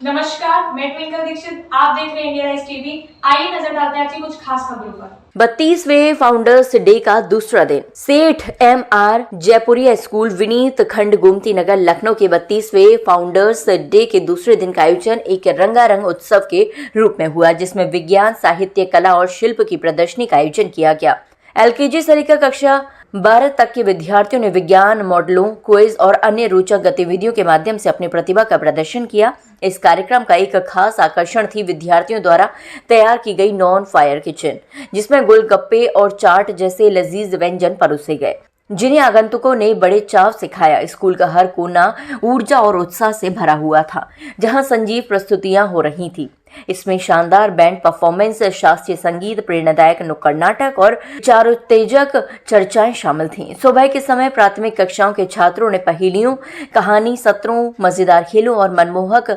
नमस्कार, मैं ट्विंकल दीक्षित। आप देख रहे हैं इंडिया राइज टीवी। आइए नजर डालते हैं आज की कुछ खास खबरों पर। 32वें फाउंडर्स डे का दूसरा दिन सेठ MR जयपुरिया स्कूल विनीत खंड गोमती नगर लखनऊ के 32वें फाउंडर्स डे के दूसरे दिन का आयोजन एक रंगारंग उत्सव के रूप में हुआ, जिसमें विज्ञान, साहित्य, कला और शिल्प की प्रदर्शनी का आयोजन किया गया। LKG से लेकर कक्षा 12 तक के विद्यार्थियों ने विज्ञान मॉडलों, क्विज और अन्य रोचक गतिविधियों के माध्यम से अपनी प्रतिभा का प्रदर्शन किया। इस कार्यक्रम का एक खास आकर्षण थी विद्यार्थियों द्वारा तैयार की गई नॉन फायर किचन, जिसमें गोलगप्पे और चाट जैसे लजीज व्यंजन परोसे गए, जिन्हें आगंतुकों ने बड़े चाव से खाया। स्कूल का हर कोना ऊर्जा और उत्साह से भरा हुआ था, जहां संजीव प्रस्तुतियां हो रही थी। इसमें शानदार बैंड परफॉर्मेंस, शास्त्रीय संगीत, प्रेरणादायक नुक्कड़ नाटक और चारोत्तेजक चर्चाएं शामिल थीं। सुबह के समय प्राथमिक कक्षाओं के छात्रों ने पहेलियों, कहानी सत्रों, मजेदार खेलों और मनमोहक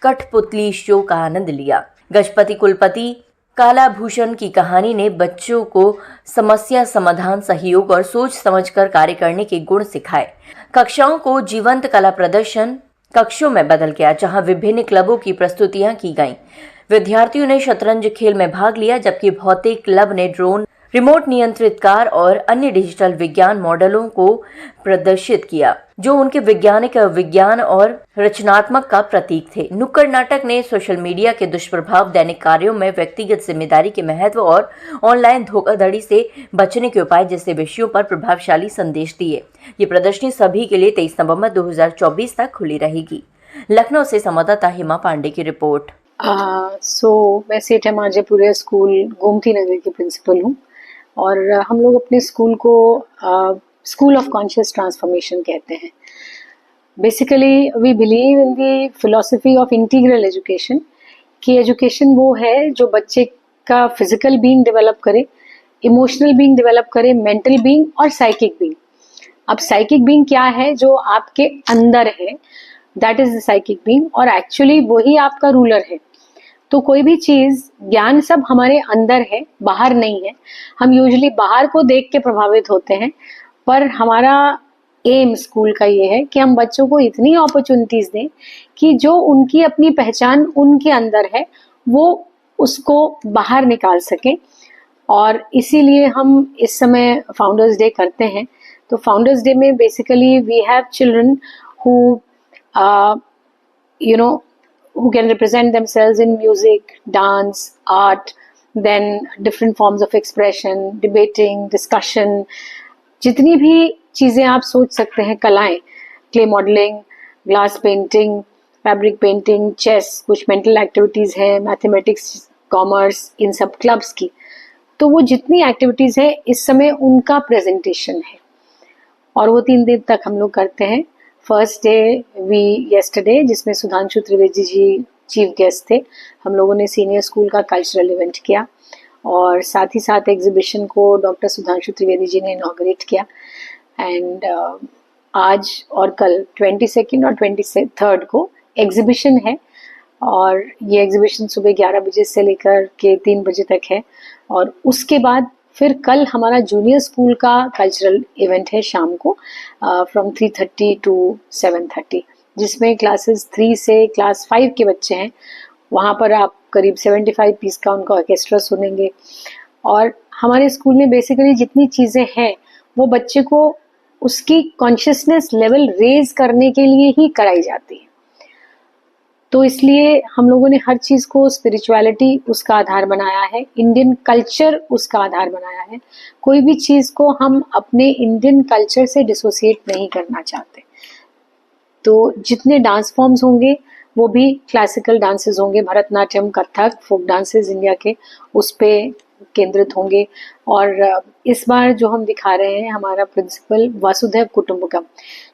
कठपुतली शो का आनंद लिया। गजपति कुलपति कालाभूषण की कहानी ने बच्चों को समस्या समाधान, सहयोग और सोच समझकर कार्य करने के गुण सिखाए। कक्षाओं को जीवंत कला प्रदर्शन कक्षों में बदल गया, जहां विभिन्न क्लबों की प्रस्तुतियां की गईं। विद्यार्थियों ने शतरंज खेल में भाग लिया, जबकि भौतिक क्लब ने ड्रोन, रिमोट नियंत्रित कार और अन्य डिजिटल विज्ञान मॉडलों को प्रदर्शित किया, जो उनके वैज्ञानिक विज्ञान और रचनात्मक का प्रतीक थे। नुक्कड़ नाटक ने सोशल मीडिया के दुष्प्रभाव, दैनिक कार्यों में व्यक्तिगत जिम्मेदारी के महत्व और ऑनलाइन धोखाधड़ी से बचने के उपाय जैसे विषयों पर प्रभावशाली संदेश दिए। ये प्रदर्शनी सभी के लिए 23 नवंबर 2024 तक खुली रहेगी। लखनऊ से संवाददाता हिमा पांडे की रिपोर्ट। मैं सेठ MR जयपुरिया स्कूल गोमती नगर की प्रिंसिपल हूँ और हम लोग अपने स्कूल को स्कूल ऑफ कॉन्शियस ट्रांसफॉर्मेशन कहते हैं। Basically we believe in the philosophy of integral education कि एजुकेशन वो है जो बच्चे का फिजिकल बीइंग डेवलप करे, इमोशनल बीइंग डेवलप करे, मेंटल बीइंग और साइकिक बीइंग। अब साइकिक बीइंग क्या है? जो आपके अंदर है, that is the psychic being, और एक्चुअली वही आपका रूलर है। तो कोई भी चीज, ज्ञान सब हमारे अंदर है, बाहर नहीं है। हम यूजुअली बाहर को देख के प्रभावित होते हैं, पर हमारा एम स्कूल का ये है कि हम बच्चों को इतनी अपॉर्चुनिटीज दें कि जो उनकी अपनी पहचान उनके अंदर है वो उसको बाहर निकाल सकें। और इसीलिए हम इस समय फाउंडर्स डे करते हैं। तो फाउंडर्स डे में basically we have children who who can represent themselves in music, dance, art, then different forms of expression, debating, discussion, जितनी भी चीज़ें आप सोच सकते हैं, कलाएं, clay modelling, glass painting, fabric painting, chess, कुछ मेंटल एक्टिविटीज़ हैं, मैथमेटिक्स, कॉमर्स, इन सब क्लब्स की। तो वो जितनी एक्टिविटीज़ है इस समय उनका प्रेजेंटेशन है और वो 3 दिन तक हम लोग करते हैं। फर्स्ट डे येस्टरडे, जिसमें सुधांशु त्रिवेदी जी चीफ गेस्ट थे, हम लोगों ने सीनियर स्कूल का कल्चरल इवेंट किया और साथ ही साथ एग्जीबिशन को डॉक्टर सुधांशु त्रिवेदी जी ने इनॉग्रेट किया। एंड आज और कल 22 और 23 को एग्जीबिशन है और ये एग्जीबिशन सुबह 11 बजे से लेकर के 3 बजे तक है। और उसके बाद फिर कल हमारा जूनियर स्कूल का कल्चरल इवेंट है शाम को फ्रॉम 3:30 to 7:30, जिसमें क्लासेस 3 से क्लास 5 के बच्चे हैं। वहाँ पर आप करीब 75 पीस का उनका ऑर्केस्ट्रा सुनेंगे। और हमारे स्कूल में बेसिकली जितनी चीज़ें हैं वो बच्चे को उसकी कॉन्शियसनेस लेवल रेज करने के लिए ही कराई जाती है। तो इसलिए हम लोगों ने हर चीज़ को स्पिरिचुअलिटी उसका आधार बनाया है, इंडियन कल्चर उसका आधार बनाया है। कोई भी चीज़ को हम अपने इंडियन कल्चर से डिसोसिएट नहीं करना चाहते। तो जितने डांस फॉर्म्स होंगे वो भी क्लासिकल डांसेस होंगे, Bharatanatyam, Kathak, folk dances India के, उस पे केंद्रित होंगे। और इस बार जो हम दिखा रहे हैं, हमारा प्रिंसिपल वसुधैव कुटुंबकम,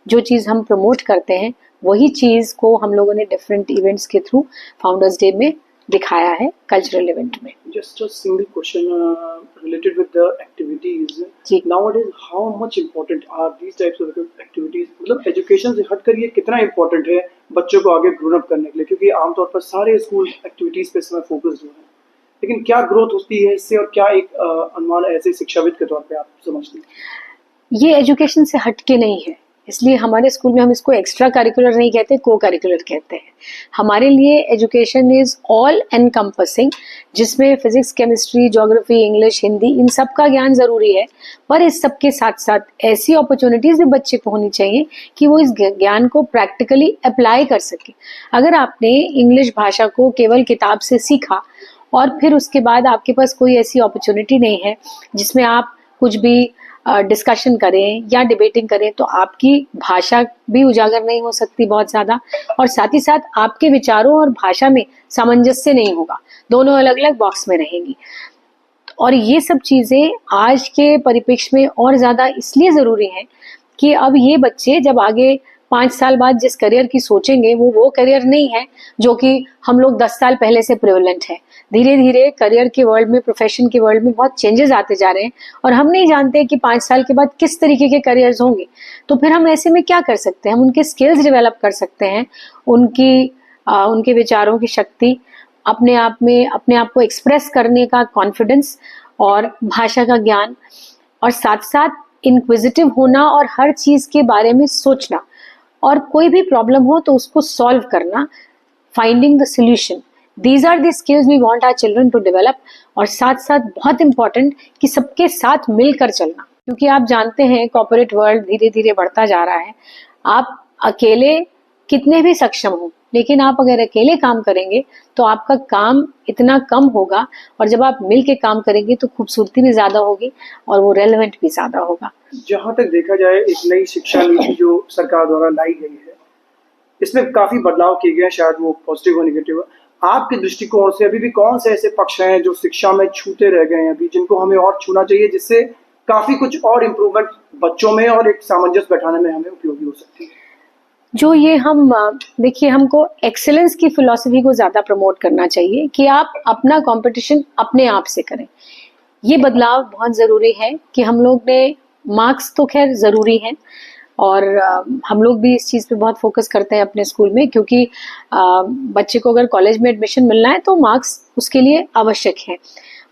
जो चीज़ हम प्रमोट करते हैं वही चीज़ को हम लोगों ने डिफरेंट इवेंट्स के थ्रू फाउंडर्स डे में दिखाया है कल्चरल इवेंट में। Just a single question related with the activities. Nowadays, how much important are these types of activities? मतलब एजुकेशन से हटकर ये कितना इम्पोर्टेंट है बच्चों को आगे ग्रोन अप करने के लिए? क्योंकि आमतौर पर सारे स्कूल एक्टिविटीज पे समय फोकस्ड हो रहे हैं, लेकिन क्या ग्रोथ होती है इससे और क्या एक अनुमान ऐसे शिक्षाविद के तौर पे आप समझते हैं? ये एजुकेशन से हटके नहीं है, इसलिए हमारे स्कूल में हम इसको एक्स्ट्रा करिकुलर नहीं कहते, को करिकुलर कहते हैं। हमारे लिए एजुकेशन इज ऑल एनकम्पसिंग, जिसमें physics, chemistry, geography, English, Hindi, इन सब का ज्ञान जरूरी है, पर इस सब के साथ साथ ऐसी अपॉर्चुनिटीज भी बच्चे को होनी चाहिए कि वो इस ज्ञान को प्रैक्टिकली अप्लाई कर सके। अगर आपने इंग्लिश भाषा को केवल किताब से सीखा और फिर उसके बाद आपके पास कोई ऐसी अपॉर्चुनिटी नहीं है जिसमें आप कुछ भी डिस्कशन करें या डिबेटिंग करें, तो आपकी भाषा भी उजागर नहीं हो सकती बहुत ज़्यादा, और साथ ही साथ आपके विचारों और भाषा में सामंजस्य नहीं होगा, दोनों अलग अलग बॉक्स में रहेंगी। और ये सब चीज़ें आज के परिप्रेक्ष्य में और ज़्यादा इसलिए ज़रूरी हैं कि अब ये बच्चे जब आगे 5 साल बाद जिस करियर की सोचेंगे वो करियर नहीं है जो कि हम लोग 10 साल पहले से प्रिवलेंट है। धीरे धीरे करियर के वर्ल्ड में, प्रोफेशन के वर्ल्ड में बहुत चेंजेस आते जा रहे हैं और हम नहीं जानते कि 5 साल के बाद किस तरीके के करियर्स होंगे। तो फिर हम ऐसे में क्या कर सकते हैं? हम उनके स्किल्स डेवलप कर सकते हैं, उनके विचारों की शक्ति, अपने आप को एक्सप्रेस करने का कॉन्फिडेंस और भाषा का ज्ञान, और साथ साथ इंक्विजिटिव होना और हर चीज के बारे में सोचना, और कोई भी प्रॉब्लम हो तो उसको सॉल्व करना, finding the solution. These are the skills we want our children to develop. और साथ साथ बहुत इंपॉर्टेंट कि सबके साथ मिलकर चलना, क्योंकि आप जानते हैं कॉर्पोरेट वर्ल्ड धीरे धीरे बढ़ता जा रहा है। आप अकेले कितने भी सक्षम हो, लेकिन आप अगर अकेले काम करेंगे तो आपका काम इतना कम होगा, और जब आप मिल के काम करेंगे तो खूबसूरती भी ज्यादा होगी और वो रेलेवेंट भी ज्यादा होगा। जहाँ तक देखा जाए, एक नई शिक्षा नीति जो सरकार द्वारा लाई गई है, इसमें काफी बदलाव किए गए हैं, शायद वो पॉजिटिव और निगेटिव। आपके दृष्टिकोण से अभी भी कौन से ऐसे पक्ष हैं जो शिक्षा में छूते रह गए हैं अभी, जिनको हमें और छूना चाहिए, जिससे काफी कुछ और इम्प्रूवमेंट बच्चों में और एक सामंजस्य बैठाने में हमें उपयोगी हो सकती है? जो ये देखिए, हमको एक्सेलेंस की फिलॉसफी को ज्यादा प्रमोट करना चाहिए कि आप अपना कंपटीशन अपने आप से करें। ये बदलाव बहुत जरूरी है कि हम लोग ने, मार्क्स तो खैर जरूरी है और हम लोग भी इस चीज पे बहुत फोकस करते हैं अपने स्कूल में, क्योंकि बच्चे को अगर कॉलेज में एडमिशन मिलना है तो मार्क्स उसके लिए आवश्यक है,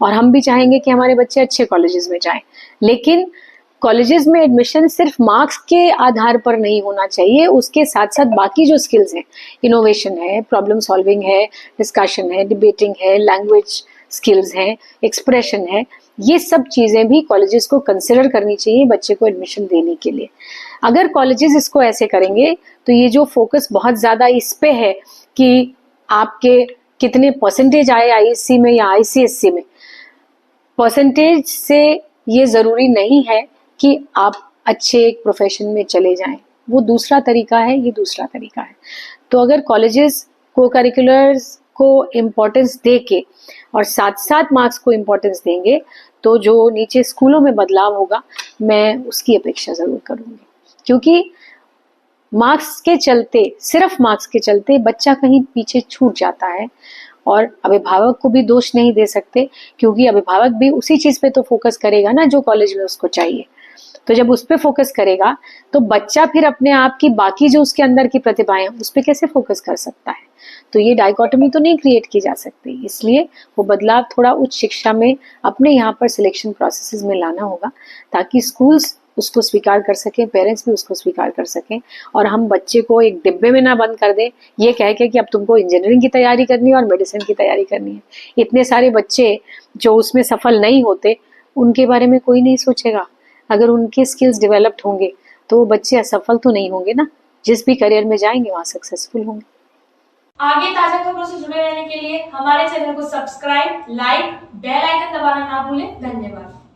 और हम भी चाहेंगे कि हमारे बच्चे अच्छे कॉलेजेस में जाएं। लेकिन कॉलेजेस में एडमिशन सिर्फ मार्क्स के आधार पर नहीं होना चाहिए, उसके साथ साथ बाकी जो स्किल्स हैं, इनोवेशन है, प्रॉब्लम सॉल्विंग है, डिस्कशन है, डिबेटिंग है, लैंग्वेज स्किल्स हैं, एक्सप्रेशन है, ये सब चीजें भी कॉलेजेस को कंसिडर करनी चाहिए बच्चे को एडमिशन देने के लिए। अगर कॉलेजेस इसको ऐसे करेंगे तो ये जो फोकस बहुत ज्यादा इस पे है कि आपके कितने परसेंटेज आए आईएससी में या आईसीएससी में, परसेंटेज से ये जरूरी नहीं है कि आप अच्छे एक प्रोफेशन में चले जाएं, वो दूसरा तरीका है, ये दूसरा तरीका है। तो अगर कॉलेजेस को करिकुलर्स को इम्पोर्टेंस दे के और साथ साथ मार्क्स को इम्पोर्टेंस देंगे तो जो नीचे स्कूलों में बदलाव होगा, मैं उसकी अपेक्षा जरूर करूंगी। क्योंकि मार्क्स के चलते, सिर्फ मार्क्स के चलते बच्चा कहीं पीछे छूट जाता है, और अभिभावक को भी दोष नहीं दे सकते, क्योंकि अभिभावक भी उसी चीज पे तो फोकस करेगा ना जो कॉलेज में उसको चाहिए। तो जब उस पे फोकस करेगा तो बच्चा फिर अपने आप की बाकी जो उसके अंदर की प्रतिभाएं उस पे कैसे फोकस कर सकता है? तो ये डाइकोटमी तो नहीं क्रिएट की जा सकती। इसलिए वो बदलाव थोड़ा उच्च शिक्षा में अपने यहाँ पर सिलेक्शन प्रोसेसेस में लाना होगा, ताकि स्कूल्स उसको स्वीकार कर सकें, पेरेंट्स भी उसको स्वीकार कर सकें, और हम बच्चे को एक डिब्बे में ना बंद कर दें ये कह के कि अब तुमको इंजीनियरिंग की तैयारी करनी है और मेडिसिन की तैयारी करनी है। इतने सारे बच्चे जो उसमें सफल नहीं होते, उनके बारे में कोई नहीं सोचेगा। अगर उनके स्किल्स डेवलप्ड होंगे तो वो बच्चे असफल तो नहीं होंगे ना, जिस भी करियर में जाएंगे वहाँ सक्सेसफुल होंगे। आगे ताजा खबरों से जुड़े रहने के लिए हमारे चैनल को सब्सक्राइब, लाइक, बेल आइकन दबाना ना भूलें। धन्यवाद।